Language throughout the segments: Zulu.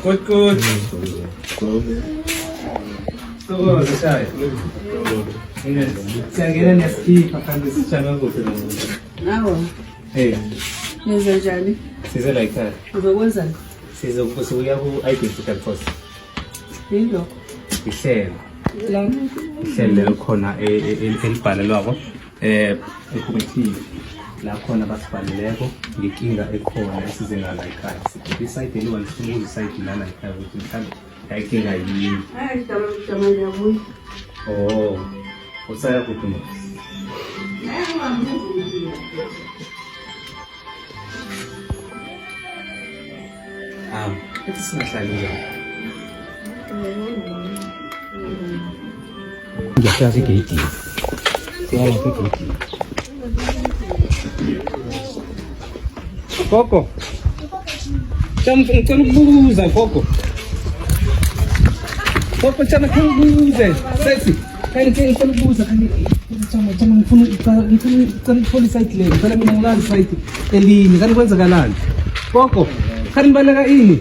Good. Good. So, sai. Siangena nesikhipha kanti sijama kude lo. Awo. Hey, Nenza njani? size la ekhaya. Uzokwenzani? Sizokuya ku-identical force. Yilo. Ihlelo. La. Ihlelo khona elibhalelwako ecommittee la khona basibhaleleko ngenkinga ekhona esizenga la ekhaya. Sithi isayidi eliwani sifuna ukuzisayidi la ekhaya ukuthi mhlawumbe ayinkinga yini. Hayi dama ngiyabuya. Oh, usaya kuphi manje? Ethi singahlali la. Ngiyafika igeyidi. Siyala igeyidi. Gogo. Ngicela ukubuza gogo. Gogo ngicela ukubuza. Sexy. Ngicela ukubuza kanti ngifuna ukuthola isayidi le. Ngicela mina ngilala isayidi elinye. Kanti kwenzakalani? Gogo, kanti nibaleka ini?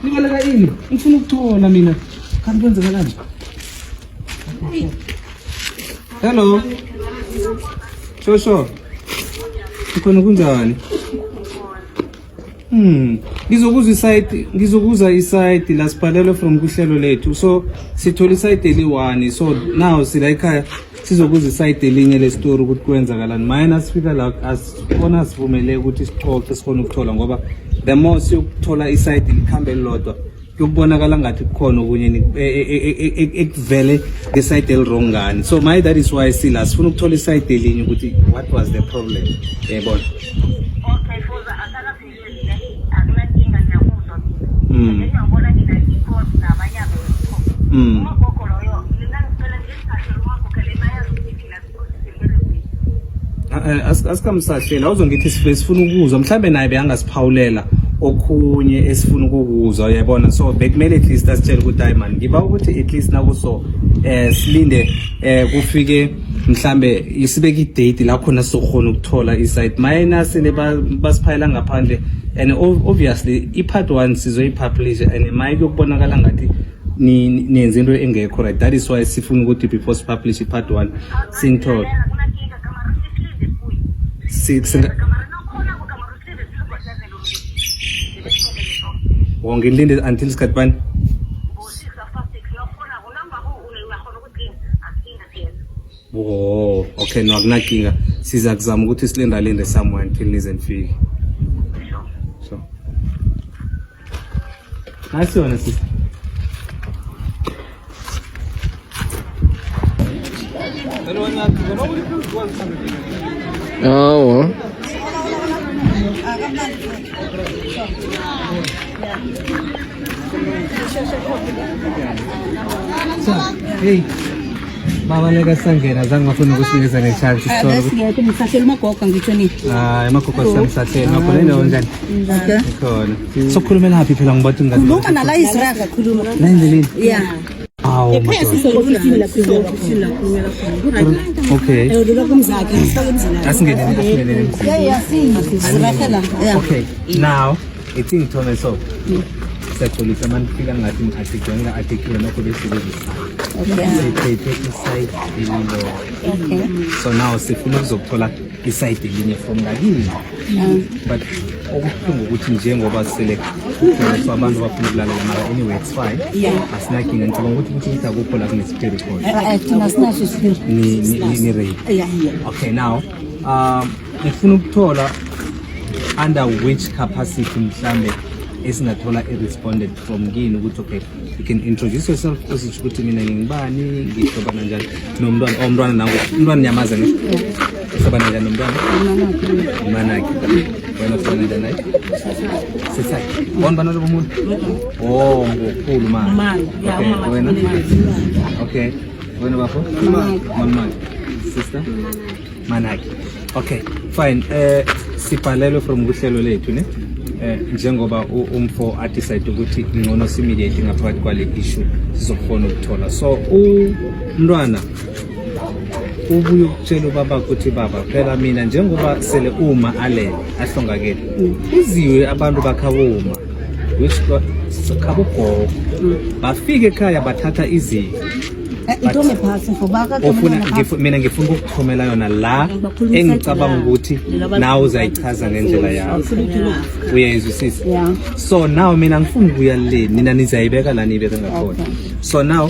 Nibaleka ini? Ngifuna ukuthola mina. Kanti kwenzakalani? Hello. Shosho. Ukhona kunjani? Ngizokuza isite la sibhalelwe from kuhlelo lethu. So sithola isite eli1. So now sila ekhaya sizokuza isite elinye le story ukuthi kwenzakalani. Mina sifika la asibona sivumele ukuthi sixoxe sifuna ukuthola ngoba the more siyokuthola isite likhambe lodwa kuyobonakala ngathi kukhona okunye ekuvele the site elwrong ngani. So my that is why sila sifuna ukuthola isite elinye ukuthi what was the problem. Yebona. Okay, fuza akala philile akunakinga ngiyakuzwa. Ngiyabona ngina i-course nabanyabo. Umagoko loyo mina ngicela ngisahle umagoko le maya ngifika sikuthi asikamsahlela awuzongithi sifuna ukuzwa mhlambe naye beyangasipawulela okhunye esifuna ukukuzwa uyabona. So bekumele at least asitshele ukuthi hayi man ngiba ukuthi at least nakuso silinde kufike mhlambe isibeke idate la khona sokhona ukuthola isite mayena sele basiphayela ngaphandle and obviously i-part 1 sizoyipublish and maye kuyokubonakala ngathi nenze into engekho right. That is why sifuna ukuthi before sipublish i-part 1 singithola wonke ngilinde until isikhathi bani. Oh, okay, no akunakinga. Siza kuzama ukuthi silindalinde somewhere until nize nifike. So. Nasiyona sister. Oh. Hey. Babaleka sangena zange ngafuna ukusinikeza nechance Bese ngiyaphi ngisahlela umagogo ngitsho ni. Emakoko sangisathela ngakho le ndawo njani? Okay. Khona. Sokhulumela happy phela ngibathi ngathi. Khuluma nala Israel kakhuluma. La endleleni. Yeah. Awu. Okay. Asingene. Okay. Now, it's in Thomas so. Police man fika ngathi ngiathikwenga article lokho besebenzisa. Okay. Site elilo. Okay. So now sifuna ukuzokuthola isite elinye from ngakini. But okuhlungu ukuthi njengoba select so abantu bafuna ukulalela mara anyway it's fine. Asinakinga ngicabanga ukuthi akukho la kune spirit code. Thina sinaso spirit. Ni ready. Okay now ngifuna ukuthola under which capacity mhlambe esingathola i-responded from kini ukuthi okay you can introduce yourself usitsho ukuthi mina ngingibani ngihloba kanjani nomntwana nangu umntwana nyamaza ne so uhlobana njani nomntwana manakhe wena uhlobana njani naye sisakhe bona bantwana bomuntu oh ngokhulu mama okay wena okay wena bafo mama sister manakhe okay fine sibhalelwe from kuhlelo lethu ne njengoba umfo adecide ukuthi ngcono simediate ngaphakathi kwale issue sizokufona ukuthola so umntwana ubuye ukutshela ubaba ukuthi baba phela mina njengoba sele uma alele ahlongakele uziwe abantu bakhawoma khabo gogo bafike ekhaya bathatha izinto ithome phasi ngobaka mina ngifuna ukuthomela yona la engicabanga ukuthi nawe uzayichaza ngendlela yakho uyayizwisisa so now mina ngifuna ukuya le nina nizayibeka la nibeka ngakhona so now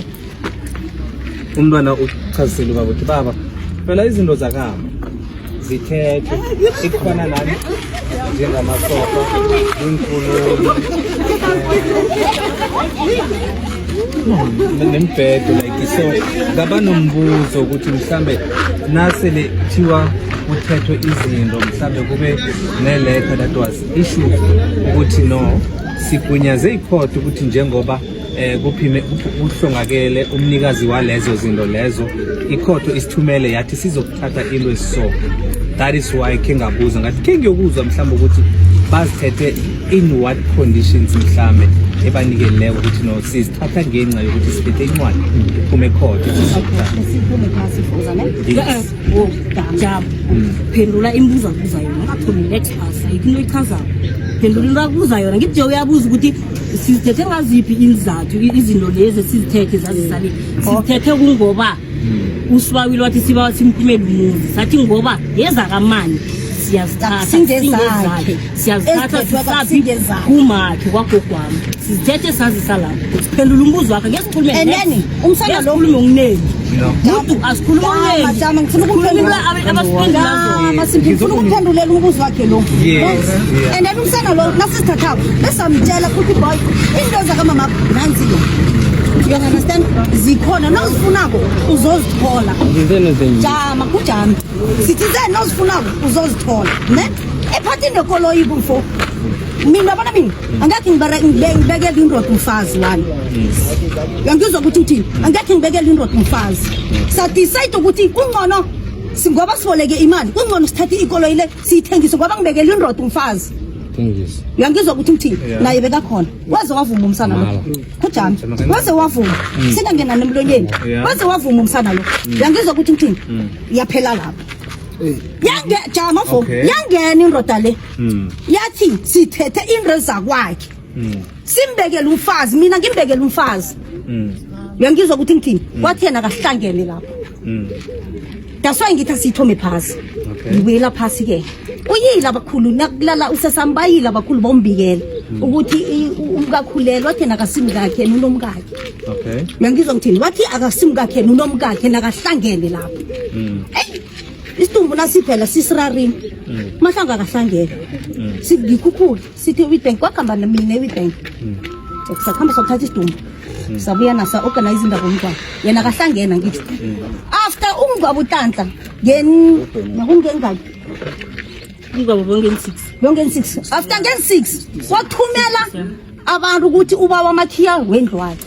umntwana uchazisela ubaba ukuthi baba phela izinto zakama zithethe ekufana nani njengamasofa inkulumo nembhedo like so ngaba nombuzo ukuthi mhlambe nasele thiwa kuthethwe izinto mhlambe kube ne-letter that was issued ukuthi no sigunyaze icourt ukuthi njengoba kuphime uhlongakele umnikazi walezo zinto lezo icourt isithumele yathi sizokuthatha into esiso that is why kengabuza ngathi kengiyokuzwa mhlambe ukuthi bazithethe in what conditions mhlambe ebanikeleko ukuthi no sizithatha ngenxa yokuthi siphethe incwadi iphume ecourt siphume phasi jam phendula imibuzo akubuza yona athome next pass ayikho ichazayo phendula into akubuza yona ngithi uyabuza ukuthi sizithethe ngaziphi izizathu izinto lezi sizithethe zazisale sizithethe kungoba usibawile wathi sibawa simphumele umuzi sathi ngoba yezakamani siyazithatha sisabi kumakhe kwagogwami sizithethe sazisa lapho siphendula umbuzo wakhe ngesikhulume eneni umsana lo no umuntu asikhuluma ngene ngifuna ukuphendulela umbuzo wakhe lo and then umsana lo nasisithathako besamtshela ukuthi boy into zakamama nansi lo you understand zikhona nozifunako uzozithola jama kujama sithi nozifunako uzozithola ne ephathini nekoloyi bufo mina bona mina angakhe ngibekele indoda umfazi wami yangizwa ukuthi uthini angakhe ngibekele indoda umfazi sadecide ukuthi kungcono singoba siboleke imali kungcono sithathe ikoloyi le siyithengise ngoba ngibekele indoda umfazi yangizwa ukuthi uthini naye bekakhona waze wavuma umsana lo kujama waze wavuma singangena nemlonyeni waze wavuma umsana lo yangizwa ukuthi uthini yaphela lapho jama fo yangena indoda le yathi sithethe into zakwakhe simbekele umfazi mina ngimbekele umfazi yangizwa ukuthi ngithini kwathi yena akahlangene lapho that's why ngithi sithome phasi ngibuyela phasi ke uyila abakhulu nakulala usesambayila abakhulu bombikela ukuthi umkakhulelwa wathi nakasimkakhe unomkakhe okay yangizwa ngithini wathi akasimkakhe unomkakhe nakahlangene lapho isitumbu nasiphela sisirarini mahlanga akahlangene ngikhukhula sithi Witbank kwakhamba mina eWitbank sakhamba sokuthatha isitumbu sabuya nasa organize indaba umntwana yena akahlangena ngithi after umngcwabo utanhla ngengaki ingcwabo bonke 6 after nge6 wathumela abantu ukuthi ubaba amakhiya wendlwane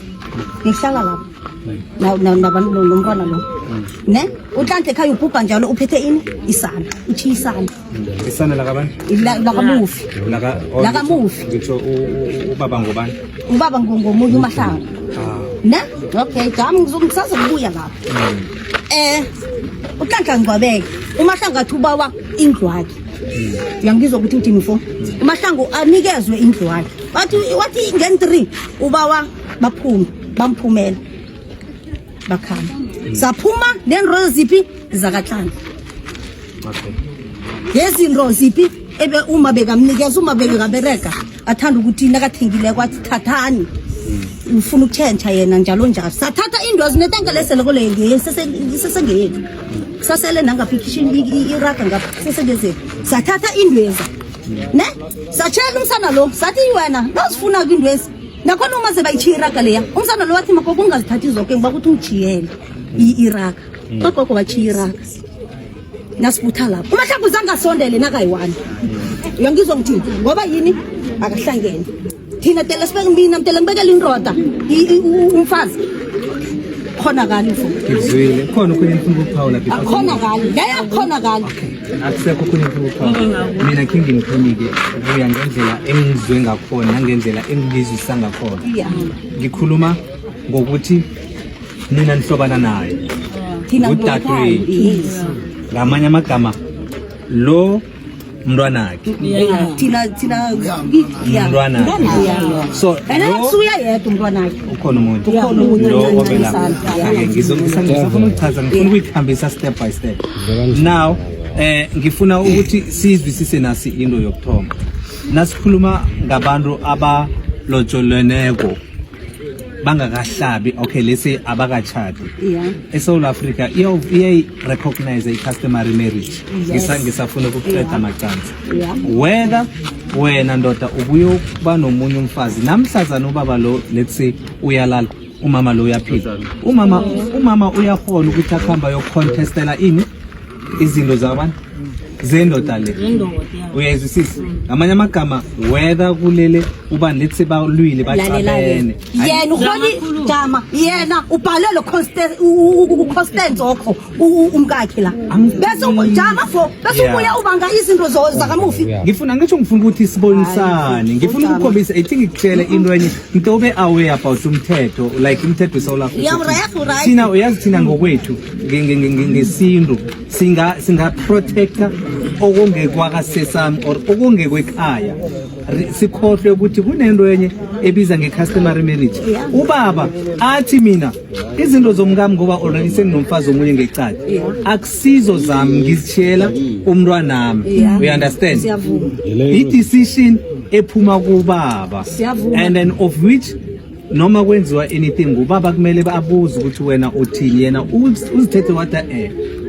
ngihlala lapho nabantu nomntwana lo ne utanhla ekhaya ubhubha njalo uphethe ini isana isana la kabani lakamufi lakamufi ngitsho ubaba ngobani ubaba ngomunye uMahlanga ne okay jam ngizomsaza kubuya lapho utanhla ngwabeke uMahlanga athi ubawa indlu yakhe yangizwa ukuthi uthini mfo uMahlanga anikezwe indlu yakhe wathi ngen3 ubawa bamphumela bakhamba saphuma nenro ziphi zakahlanga okay yezinto ziphi ebe uma bekamnikeza uma bekabereka athanda ukuthi nakathengile kwathi thathani ufuna ukutshentsha yena njalo njalo sathatha into zinetanka lesele kole sesengeyeni sasele nangaphi kitchen iraka ngapha sesengeze sathatha indweza ne satshela umsana lo sathi wena nasifuna indweza nakhona uma sebayichiraka leya umsana lo wathi makoko ungazithathi zonke ngiba ukuthi ungijiyele iraka gogo wachiraka nasibutha lapho uMahlangu zangasondele nakayi-1 uyangizwa ngithini ngoba yini akahlangene thina tele sibeke mina mtele ngibekela indoda umfazi khonakali mfowethu ngizwile khona okhunye ngifuna ukuphawula akhonakali leyo akhonakali akusekho okhunye ngifuna ukuphawula mina khe nginikhonike kuya ngendlela engizwe ngakhona nangendlela engizwisa ngakhona ngikhuluma ngokuthi nina nihlobana naye thina udadewethu ngamanye amagama lo mntwanakhe mntwana so suya yedwa umntwanakhe ukhona umuntu lo ovela ngisafuna ukuchaza ngifuna ukuyikhambisa step by step now ngifuna ukuthi sizwisise nasi into yokuthoma nasikhuluma ngabantu abalotsholweneko bangakahlabi okay lese abakachati eSouth Africa iyayi-recognize i-customary marriage ngisafuna ukuqeda amacansi whether wena ndoda ubuye ukuba nomunye umfazi namhlazana ubaba lo let's say uyalala umama lo uyaphila umama uyakhona ukuthi akuhamba yokucontestela ini izinto zabantu zendoda le uyayizwisisa ngamanye amagama whether kulele uba let's say balwile bacabene yena ukhona igama yena ubhalelwe uConstance okho umkakhe la bese ujama bese ubuya ubanga izinto zakamufi ngifuna ukuthi sibonisane ngifuna ukukhombisa I think ngikutshele into enye ntobe aware about umthetho like umthetho weSouth Africa thina uyazi thina ngokwethu ngesintu singa protector okungekwakasesami or okungekwekhaya sikhohle ukuthi kunento enye ebiza nge-customary marriage ubaba athi mina izinto zomkami ngoba already senginomfazi omunye ngecala akusizo zami ngizitshela umntwanami we understand i-decision ephuma kubaba and then of which noma kwenziwa anything ubaba kumele abuze ukuthi wena uthini yena uzithethe wada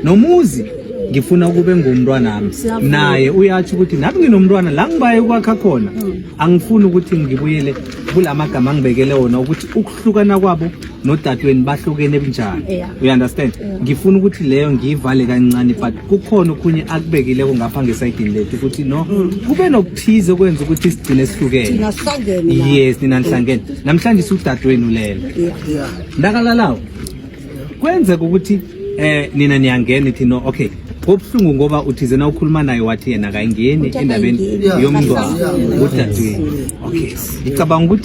nomuzi ngifuna kube ngumntwanami naye uyathi ukuthi nabi nginomntwana la ngibaye kwakha khona angifuni ukuthi ngibuyele kulamagama angibekele wona ukuthi ukuhlukana kwabo nodadweni bahlukene njani you understand ngifuna ukuthi leyo ngiyivale kancane but kukhona okunye akubekileko ngapha ngesayidini lethu ukuthi no kube nokuthize kwenza ukuthi sigcine sihlukene yes nina nihlangene namhlanje udadewenu lelo ndakalalawo kwenzeka ukuthi nina niyangena ithi no okay ngobuhlungu ngoba uthize na ukhuluma naye wathi yena kayingeni endabeni yomntwana udadewenu okay ngicabanga ukuthi